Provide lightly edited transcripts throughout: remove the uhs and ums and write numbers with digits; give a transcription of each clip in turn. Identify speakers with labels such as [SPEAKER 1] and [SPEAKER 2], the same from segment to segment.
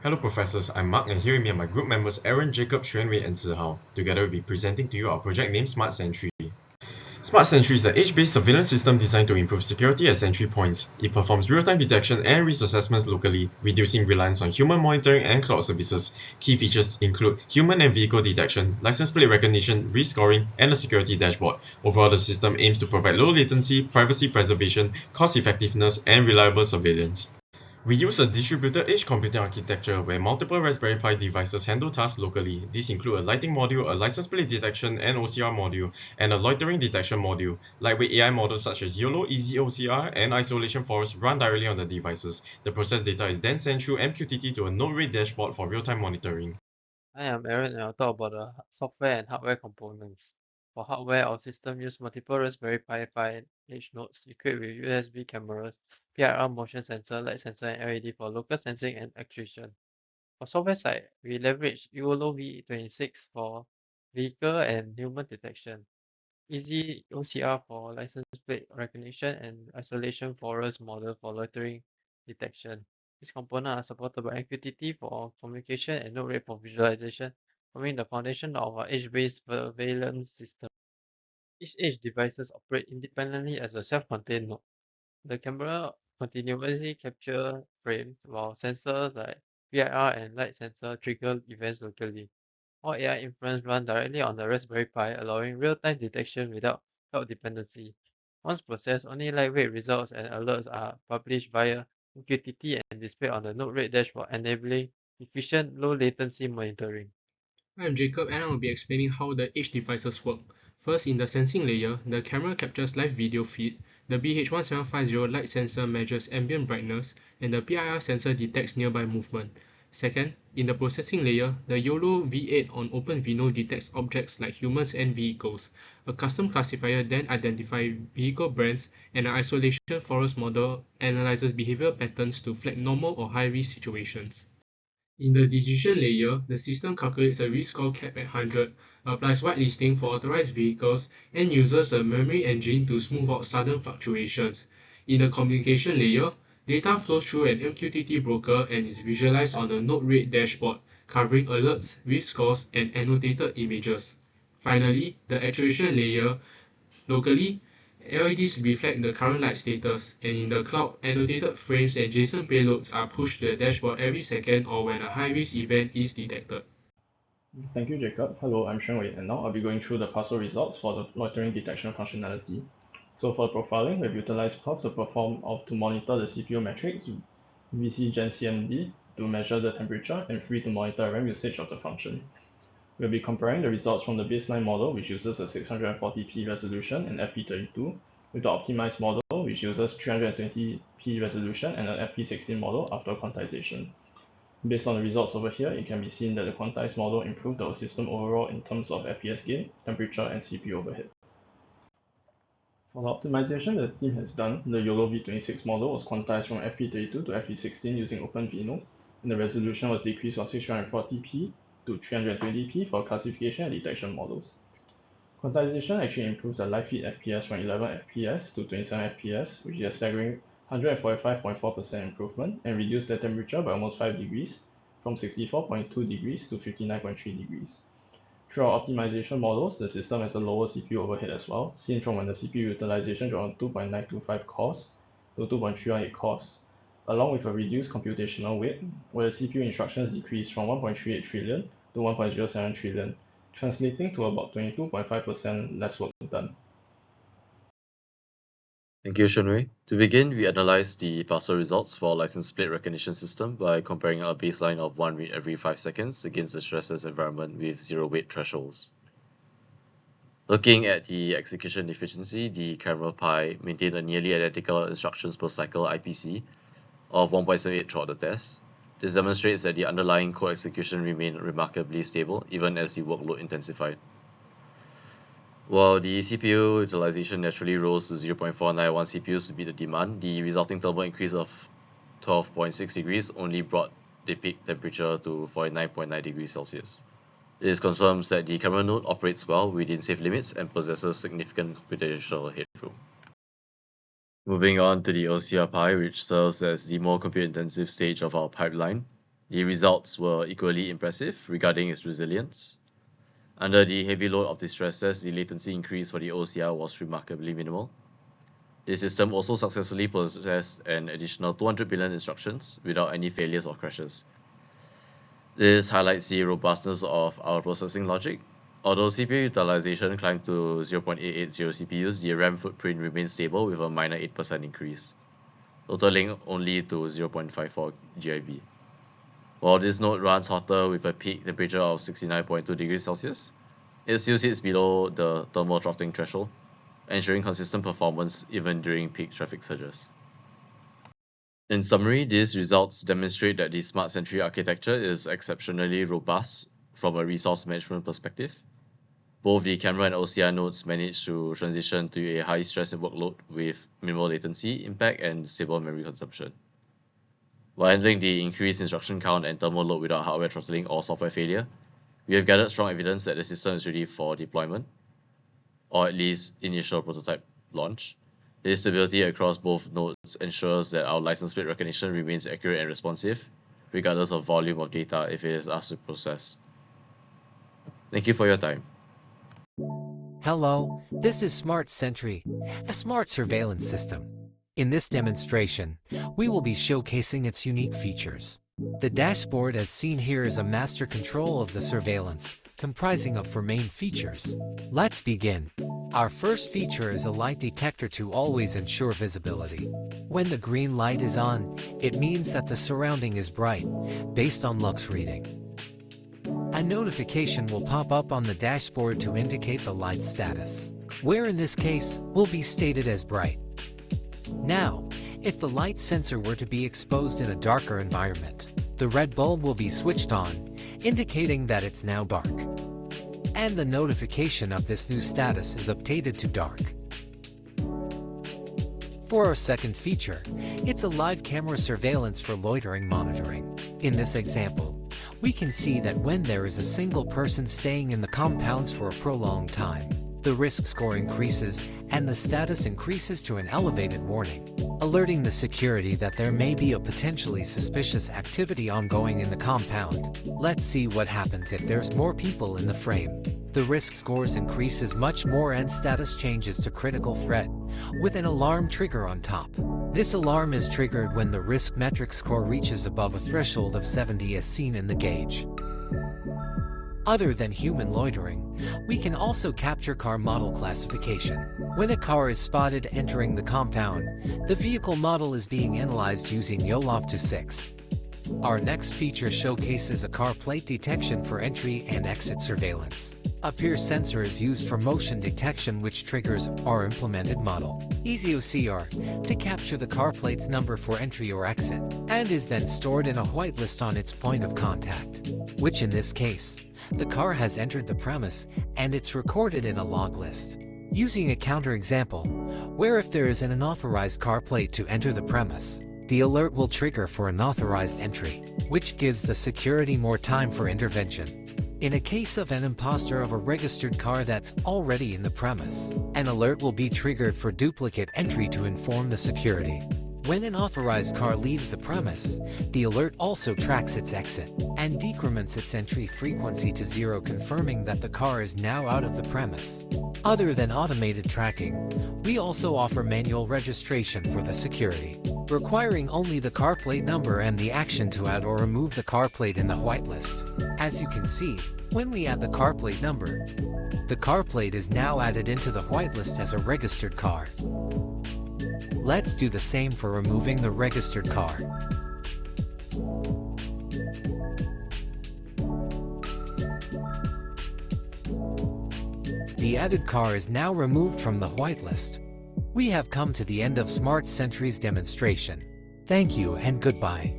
[SPEAKER 1] Hello professors, I'm Mark and here with me are my group members Aaron, Jacob, Xuanwei and Zihao. Together we'll be presenting to you our project named Smart Sentry. Smart Sentry is an edge-based surveillance system designed to improve security at sentry points. It performs real-time detection and risk assessments locally, reducing reliance on human monitoring and cloud services. Key features include human and vehicle detection, license plate recognition, risk scoring, and a security dashboard. Overall, the system aims to provide low latency, privacy preservation, cost effectiveness, and reliable surveillance. We use a distributed edge computing architecture where multiple Raspberry Pi devices handle tasks locally. These include a lighting module, a license plate detection and OCR module, and a loitering detection module. Lightweight AI models such as YOLO, Easy OCR, and Isolation Forest run directly on the devices. The processed data is then sent through MQTT to a node-RED dashboard for real-time monitoring.
[SPEAKER 2] Hi, I'm Aaron and I'll talk about the software and hardware components. For hardware, our system uses multiple Raspberry Pi 5 edge nodes equipped with USB cameras, PIR motion sensor, light sensor, and LED for local sensing and actuation. For software side, we leverage YOLO V26 for vehicle and human detection, Easy OCR for license plate recognition, and Isolation Forest model for loitering detection. These components are supported by MQTT for communication and node-RED for visualization, forming the foundation of our edge-based surveillance system. Each edge devices operate independently as a self-contained node. The camera continuously capture frames, while sensors like PIR and light sensor trigger events locally. All AI inference run directly on the Raspberry Pi, allowing real-time detection without cloud dependency. Once processed, only lightweight results and alerts are published via MQTT and displayed on the node-RED dashboard, enabling efficient, low-latency monitoring.
[SPEAKER 3] I'm Jacob and I will be explaining how the edge devices work. First, in the sensing layer, the camera captures live video feed, the BH1750 light sensor measures ambient brightness, and the PIR sensor detects nearby movement. Second, in the processing layer, the YOLO V8 on OpenVINO detects objects like humans and vehicles. A custom classifier then identifies vehicle brands, and an isolation forest model analyzes behavior patterns to flag normal or high-risk situations. In the decision layer, the system calculates a risk score cap at 100, applies whitelisting for authorized vehicles, and uses a memory engine to smooth out sudden fluctuations. In the communication layer, data flows through an MQTT broker and is visualized on a node-RED dashboard, covering alerts, risk scores, and annotated images. Finally, the actuation layer locally, LEDs reflect the current light status, and in the cloud, annotated frames and JSON payloads are pushed to the dashboard every second or when a high-risk event is detected.
[SPEAKER 4] Thank you, Jacob. Hello, I'm Xuanwei, and now I'll be going through the partial results for the loitering detection functionality. So for profiling, we've utilized Perf to monitor the CPU metrics, VC Gen CMD to measure the temperature, and Free to monitor RAM usage of the function. We'll be comparing the results from the baseline model, which uses a 640p resolution and FP32, with the optimized model, which uses 320p resolution and an FP16 model after quantization. Based on the results over here, it can be seen that the quantized model improved our system overall in terms of FPS gain, temperature, and CPU overhead. For the optimization that the team has done, the YOLO V26 model was quantized from FP32 to FP16 using OpenVINO, and the resolution was decreased from 640p to 320p for classification and detection models. Quantization actually improved the live feed FPS from 11 FPS to 27 FPS, which is a staggering 145.4% improvement, and reduced the temperature by almost 5 degrees, from 64.2 degrees to 59.3 degrees. Through our optimization models, the system has a lower CPU overhead as well, seen from when the CPU utilization dropped from 2.925 cores to 2.318 cores, along with a reduced computational weight, where the CPU instructions decreased from 1.38 trillion to 1.07 trillion, translating to about 22.5% less work done.
[SPEAKER 5] Thank you, Shunwei. To begin, we analyze the parser results for license plate recognition system by comparing a baseline of 1 read every 5 seconds against the stressless environment with 0 weight thresholds. Looking at the execution efficiency, the camera Pi maintained a nearly identical instructions per cycle IPC of 1.78 throughout the test. This demonstrates that the underlying code execution remained remarkably stable even as the workload intensified. While the CPU utilization naturally rose to 0.491 CPUs to meet the demand, the resulting thermal increase of 12.6 degrees only brought the peak temperature to 49.9 degrees Celsius. This confirms that the camera node operates well within safe limits and possesses significant computational headroom. Moving on to the OCR Pi, which serves as the more compute-intensive stage of our pipeline. The results were equally impressive regarding its resilience. Under the heavy load of the stress test, the latency increase for the OCR was remarkably minimal. The system also successfully processed an additional 200 billion instructions without any failures or crashes. This highlights the robustness of our processing logic. Although CPU utilization climbed to 0.880 CPUs, the RAM footprint remains stable with a minor 8% increase, totaling only to 0.54 GIB. While this node runs hotter with a peak temperature of 69.2 degrees Celsius, it still sits below the thermal throttling threshold, ensuring consistent performance even during peak traffic surges. In summary, these results demonstrate that the Smart Sentry architecture is exceptionally robust from a resource management perspective. Both the camera and OCR nodes managed to transition to a high stress workload with minimal latency, impact, and stable memory consumption. While handling the increased instruction count and thermal load without hardware throttling or software failure, we have gathered strong evidence that the system is ready for deployment, or at least initial prototype launch. The stability across both nodes ensures that our license plate recognition remains accurate and responsive, regardless of volume of data if it is asked to process. Thank you for your time.
[SPEAKER 6] Hello, this is Smart Sentry, a smart surveillance system. In this demonstration, we will be showcasing its unique features. The dashboard as seen here is a master control of the surveillance, comprising of 4 main features. Let's begin. Our first feature is a light detector to always ensure visibility. When the green light is on, it means that the surrounding is bright, based on lux reading. A notification will pop up on the dashboard to indicate the light's status, where in this case will be stated as bright. Now, if the light sensor were to be exposed in a darker environment, the red bulb will be switched on, indicating that it's now dark. And the notification of this new status is updated to dark. For our second feature, it's a live camera surveillance for loitering monitoring. In this example, we can see that when there is a single person staying in the compounds for a prolonged time, the risk score increases and the status increases to an elevated warning, alerting the security that there may be a potentially suspicious activity ongoing in the compound. Let's see what happens if there's more people in the frame. The risk scores increases much more and status changes to critical threat, with an alarm trigger on top. This alarm is triggered when the risk metric score reaches above a threshold of 70 as seen in the gauge. Other than human loitering, we can also capture car model classification. When a car is spotted entering the compound, the vehicle model is being analyzed using YOLOV26. Our next feature showcases a car plate detection for entry and exit surveillance. A peer sensor is used for motion detection which triggers our implemented model, EasyOCR, to capture the car plate's number for entry or exit, and is then stored in a whitelist on its point of contact, which in this case, the car has entered the premise and it's recorded in a log list. Using a counterexample, where if there is an unauthorized car plate to enter the premise, the alert will trigger for unauthorized entry, which gives the security more time for intervention. In a case of an imposter of a registered car that's already in the premise, an alert will be triggered for duplicate entry to inform the security. When an authorized car leaves the premise, the alert also tracks its exit and decrements its entry frequency to 0, confirming that the car is now out of the premise. Other than automated tracking, we also offer manual registration for the security, requiring only the car plate number and the action to add or remove the car plate in the whitelist. As you can see, when we add the car plate number, the car plate is now added into the whitelist as a registered car. Let's do the same for removing the registered car. The added car is now removed from the whitelist. We have come to the end of Smart Sentry's demonstration. Thank you and goodbye.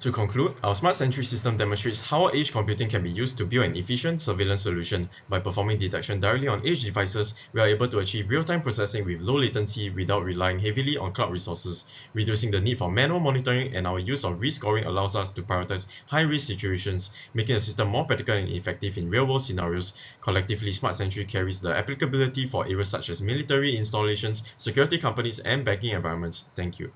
[SPEAKER 1] To conclude, our Smart Sentry system demonstrates how edge computing can be used to build an efficient surveillance solution. By performing detection directly on edge devices, we are able to achieve real-time processing with low latency without relying heavily on cloud resources, reducing the need for manual monitoring, and our use of risk scoring allows us to prioritize high-risk situations, making the system more practical and effective in real-world scenarios. Collectively, Smart Sentry carries the applicability for areas such as military installations, security companies, and banking environments. Thank you.